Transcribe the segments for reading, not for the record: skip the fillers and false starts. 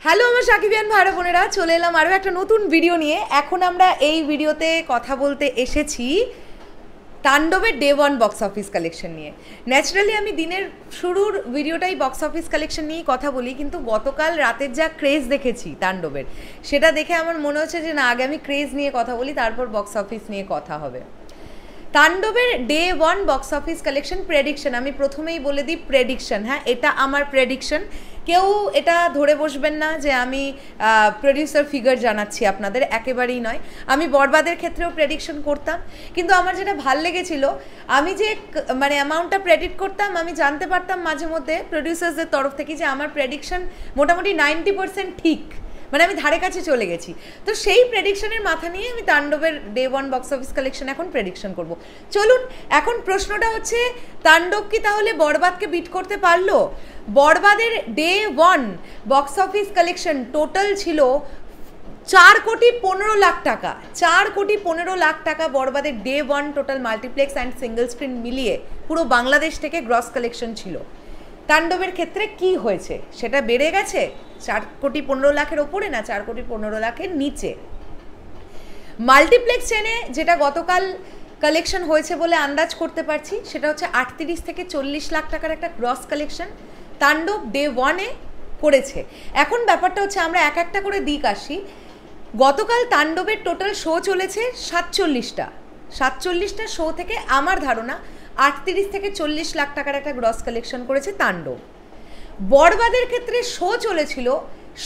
Hello আমার সাকিবিয়ান ভাইরা বোনেরা, চলে এলাম আরও একটা নতুন ভিডিও নিয়ে। এখন আমরা এই ভিডিওতে কথা বলতে এসেছি তাণ্ডবের day one box office collection নিয়ে। ন্যাচারালি আমি দিনের শুরুর ভিডিওটাই বক্স অফিস কালেকশন নিয়েই কথা বলি, কিন্তু গতকাল রাতের যা ক্রেজ দেখেছি তাণ্ডবের, সেটা দেখে আমার মনে হচ্ছে যে না, আগে আমি ক্রেজ নিয়ে কথা বলি, তারপর বক্স অফিস নিয়ে কথা হবে। তাণ্ডবের day one box office collection prediction, আমি প্রথমেই বলে দিই প্রেডিকশন, হ্যাঁ এটা আমার প্রেডিকশন। কেউ এটা ধরে বসবেন না যে আমি প্রডিউসার ফিগার জানাচ্ছি আপনাদের, একেবারেই নয়। আমি বরবাদের ক্ষেত্রেও প্রেডিকশন করতাম, কিন্তু আমার যেটা ভাল লেগেছিল, আমি যে মানে অ্যামাউন্টটা প্রেডিক্ট করতাম, আমি জানতে পারতাম মাঝে মধ্যে প্রডিউসার্সদের তরফ থেকে যে আমার প্রেডিকশন মোটামুটি 90% ঠিক, মানে আমি ধারে কাছে চলে গেছি। তো সেই প্রেডিকশনের মাথা নিয়ে আমি তাণ্ডবের day one box office collection এখন প্রেডিকশন করব। চলুন, এখন প্রশ্নটা হচ্ছে তাণ্ডব কি তাহলে বরবাদকে বিট করতে পারলো? বরবাদের day one box office collection total ছিল 4,15,00,000 টাকা। 4,15,00,000 টাকা বরবাদের day one total multiplex and single screen মিলিয়ে পুরো বাংলাদেশ থেকে গ্রস কালেকশন ছিল। তাণ্ডবের ক্ষেত্রে কি হয়েছে, সেটা বেড়ে গেছে 4,15,00,000-এর ওপরে, না 4,15,00,000-এর নিচে। মাল্টিপ্লেক্স চেনে যেটা গতকাল কালেকশন হয়েছে বলে আন্দাজ করতে পারছি, সেটা হচ্ছে 38 থেকে 40 লাখ টাকার একটা গ্রস কালেকশন তাণ্ডব ডে ওয়ানে করেছে। এখন ব্যাপারটা হচ্ছে আমরা এক একটা করে দিক আসি। গতকাল তাণ্ডবের টোটাল শো চলেছে 47টা শো থেকে আমার ধারণা 38 থেকে 40 লাখ টাকার একটা গ্রস কালেকশন করেছে তাণ্ডব। বরবাদের ক্ষেত্রে শো চলেছিল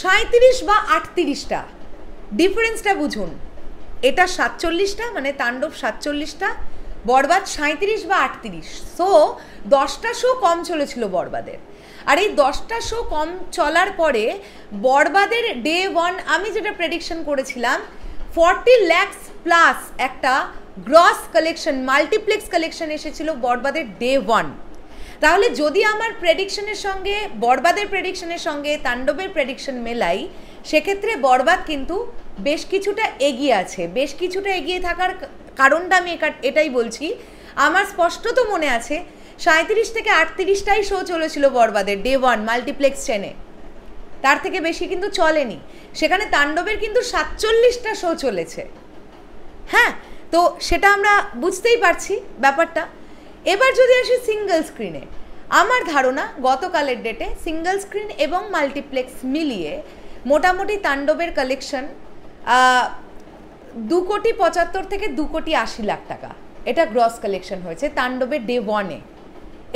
37 বা 38টা, ডিফারেন্সটা বুঝুন। এটা 47টা, মানে তাণ্ডব 47টা, বরবাদ 37 বা 38, সো 10টা শো কম চলেছিল বরবাদের। আর এই 10টা শো কম চলার পরে বরবাদের ডে ওয়ান আমি যেটা প্রেডিকশন করেছিলাম 40 লাখ প্লাস একটা গ্রস কালেকশন মাল্টিপ্লেক্স কালেকশন এসেছিল বরবাদের ডে ওয়ান। তাহলে যদি আমার প্রেডিকশনের সঙ্গে বরবাদের প্রেডিকশনের সঙ্গে তাণ্ডবের প্রেডিকশন মেলাই, সেক্ষেত্রে বরবাদ কিন্তু বেশ কিছুটা এগিয়ে আছে। বেশ কিছুটা এগিয়ে থাকার কারণটা আমি এটাই বলছি, আমার স্পষ্টত মনে আছে 37 থেকে 38টাই শো চলেছিল বরবাদের ডে ওয়ান মাল্টিপ্লেক্স চেনে, তার থেকে বেশি কিন্তু চলেনি। সেখানে তাণ্ডবের কিন্তু 47টা শো চলেছে। হ্যাঁ, তো সেটা আমরা বুঝতেই পারছি ব্যাপারটা। এবার যদি আসি সিঙ্গল স্ক্রিনে, আমার ধারণা গতকালের ডেটে সিঙ্গল স্ক্রিন এবং মাল্টিপ্লেক্স মিলিয়ে মোটামুটি তাণ্ডবের কালেকশন 2,75,00,000 থেকে 2,80,00,000 টাকা, এটা গ্রস কালেকশন হয়েছে তাণ্ডবের ডে ওয়ানে।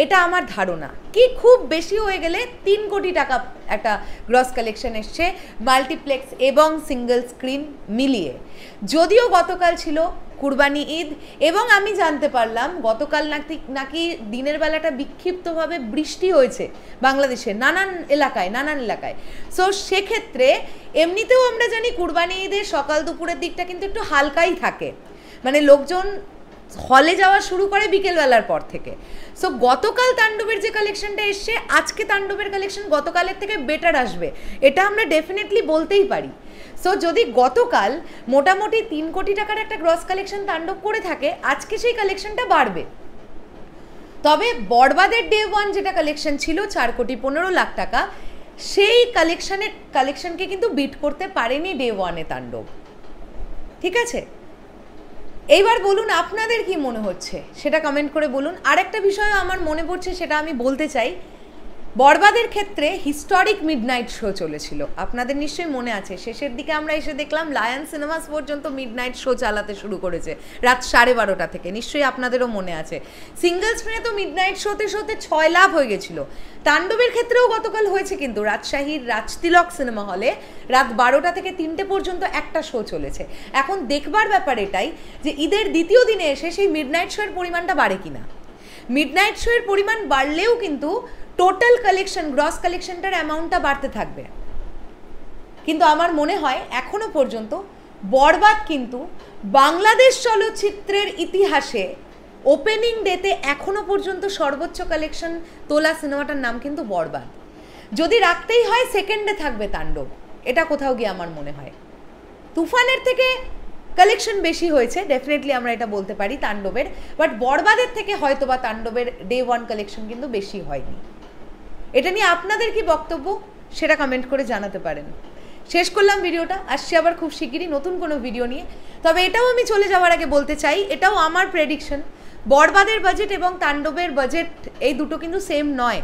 এটা আমার ধারণা। কি খুব বেশি হয়ে গেলে 3 কোটি টাকা একটা গ্রস কালেকশন এসছে মাল্টিপ্লেক্স এবং সিঙ্গল স্ক্রিন মিলিয়ে। যদিও গতকাল ছিল কুরবানি ঈদ, এবং আমি জানতে পারলাম গতকাল নাকি দিনের বেলাটা বিক্ষিপ্তভাবে বৃষ্টি হয়েছে বাংলাদেশের নানান এলাকায়। সো সেক্ষেত্রে এমনিতেও আমরা জানি কুরবানি ঈদের সকাল দুপুরের দিকটা কিন্তু একটু হালকাই থাকে, মানে লোকজন হলে যাওয়া শুরু করে বিকেলবেলার পর থেকে। সো গতকাল তাণ্ডবের যে কালেকশনটা এসছে, আজকে তাণ্ডবের কালেকশন গতকালের থেকে বেটার আসবে, এটা আমরা ডেফিনেটলি বলতেই পারি। সো যদি গতকাল মোটামুটি 3 কোটি টাকার একটা গ্রস কালেকশন তাণ্ডব করে থাকে, আজকে সেই কালেকশনটা বাড়বে। তবে বরবাদের ডে ওয়ান যেটা কালেকশন ছিল 4,15,00,000 টাকা, সেই কালেকশনকে কিন্তু বিট করতে পারেনি ডে ওয়ানে তাণ্ডব। ঠিক আছে, এইবার বলুন আপনাদের কি মনে হচ্ছে, সেটা কমেন্ট করে বলুন। আরেকটা বিষয় আমার মনে পড়ছে, সেটা আমি বলতে চাই। বরবাদের ক্ষেত্রে হিস্টোরিক মিডনাইট শো চলেছিল, আপনাদের নিশ্চয়ই মনে আছে। শেষের দিকে আমরা এসে দেখলাম লায়ন সিনেমাস পর্যন্ত মিডনাইট শো চালাতে শুরু করেছে রাত 12:30 থেকে, নিশ্চয়ই আপনাদেরও মনে আছে। সিঙ্গল স্ক্রিনে তো মিডনাইট শোতে 6 লাভ হয়ে গেছিলো। তাণ্ডবের ক্ষেত্রেও গতকাল হয়েছে, কিন্তু রাজশাহীর রাজতিলক সিনেমা হলে রাত 12টা থেকে 3টে পর্যন্ত একটা শো চলেছে। এখন দেখবার ব্যাপার এটাই যে ঈদের দ্বিতীয় দিনে এসে সেই মিডনাইট শোয়ের পরিমাণটা বাড়ে কিনা। মিডনাইট শোয়ের পরিমাণ বাড়লেও কিন্তু টোটাল কালেকশন গ্রস কালেকশনটার অ্যামাউন্টটা বাড়তে থাকবে। কিন্তু আমার মনে হয় এখনো পর্যন্ত বরবাদ কিন্তু বাংলাদেশ চলচ্চিত্রের ইতিহাসে ওপেনিং ডেতে এখনো পর্যন্ত সর্বোচ্চ কালেকশন তোলা সিনেমাটার নাম কিন্তু বরবাদ। যদি রাখতেই হয় সেকেন্ডে থাকবে তাণ্ডব, এটা কোথাও গিয়ে আমার মনে হয়। তুফানের থেকে কালেকশন বেশি হয়েছে, ডেফিনেটলি আমরা এটা বলতে পারি তাণ্ডবের, বাট বরবাদের থেকে হয়তো বা তাণ্ডবের ডে ওয়ান কালেকশন কিন্তু বেশি হয়নি। এটা নিয়ে আপনাদের কি বক্তব্য সেটা কমেন্ট করে জানাতে পারেন। শেষ করলাম ভিডিওটা, আসছি আবার খুব শিগগিরই নতুন কোনো ভিডিও নিয়ে। তবে এটাও আমি চলে যাওয়ার আগে বলতে চাই, এটাও আমার প্রেডিকশন, বরবাদের বাজেট এবং তাণ্ডবের বাজেট এই দুটো কিন্তু সেম নয়।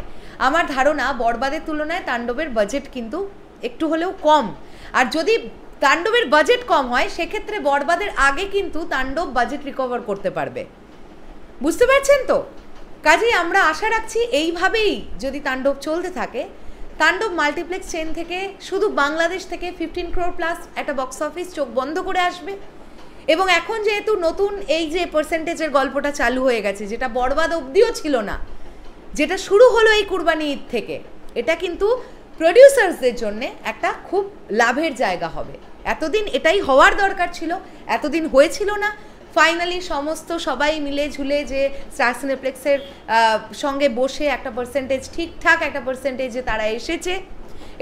আমার ধারণা বরবাদের তুলনায় তাণ্ডবের বাজেট কিন্তু একটু হলেও কম। আর যদি তাণ্ডবের বাজেট কম হয় সেক্ষেত্রে বরবাদের আগে কিন্তু তাণ্ডব বাজেট রিকভার করতে পারবে। বুঝতে পারছেন তো? কাজেই আমরা আশা রাখছি এইভাবেই যদি তাণ্ডব চলতে থাকে, তাণ্ডব মাল্টিপ্লেক্স চেন থেকে শুধু বাংলাদেশ থেকে 15 crore প্লাস একটা বক্স অফিস চোখ বন্ধ করে আসবে। এবং এখন যেহেতু নতুন এই যে পার্সেন্টেজের গল্পটা চালু হয়ে গেছে, যেটা বরবাদ অবধিও ছিল না, যেটা শুরু হলো এই কুরবানি ঈদ থেকে, এটা কিন্তু প্রডিউসার্সদের জন্য একটা খুব লাভের জায়গা হবে। এতদিন এটাই হওয়ার দরকার ছিল, এতদিন হয়েছিল না। ফাইনালি সমস্ত সবাই মিলে ঝুলে যে স্টার সিনেপ্লেক্সের সঙ্গে বসে একটা পার্সেন্টেজ, ঠিকঠাক একটা পার্সেন্টেজে তারা এসেছে।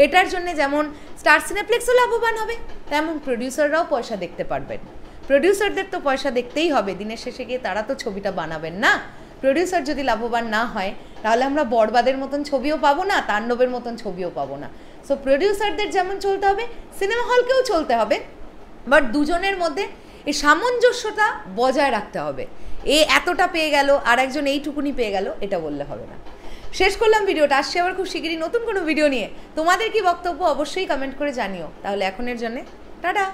এটার জন্য যেমন স্টার সিনেপ্লেক্সও লাভবান হবে, তেমন প্রডিউসাররাও পয়সা দেখতে পারবেন। প্রডিউসারদের তো পয়সা দেখতেই হবে, দিনের শেষে গিয়ে তারা তো ছবিটা বানাবেন না। প্রডিউসার যদি লাভবান না হয় তাহলে আমরা বরবাদের মতন ছবিও পাবো না, তাণ্ডবের মতন ছবিও পাবো না। সো প্রডিউসারদের যেমন চলতে হবে, সিনেমা হলকেও চলতে হবে, বাট দুজনের মধ্যে এই সামঞ্জস্যতা বজায় রাখতে হবে। এতটা পেয়ে গেল আর একজন এইটুকুনি পেয়ে গেল, এটা বললে হবে না। শেষ করলাম ভিডিওটা, আসছে আবার খুব শিগগিরই নতুন কোনো ভিডিও নিয়ে। তোমাদের কি বক্তব্য অবশ্যই কমেন্ট করে জানিও। তাহলে এখনের জন্য টাটা।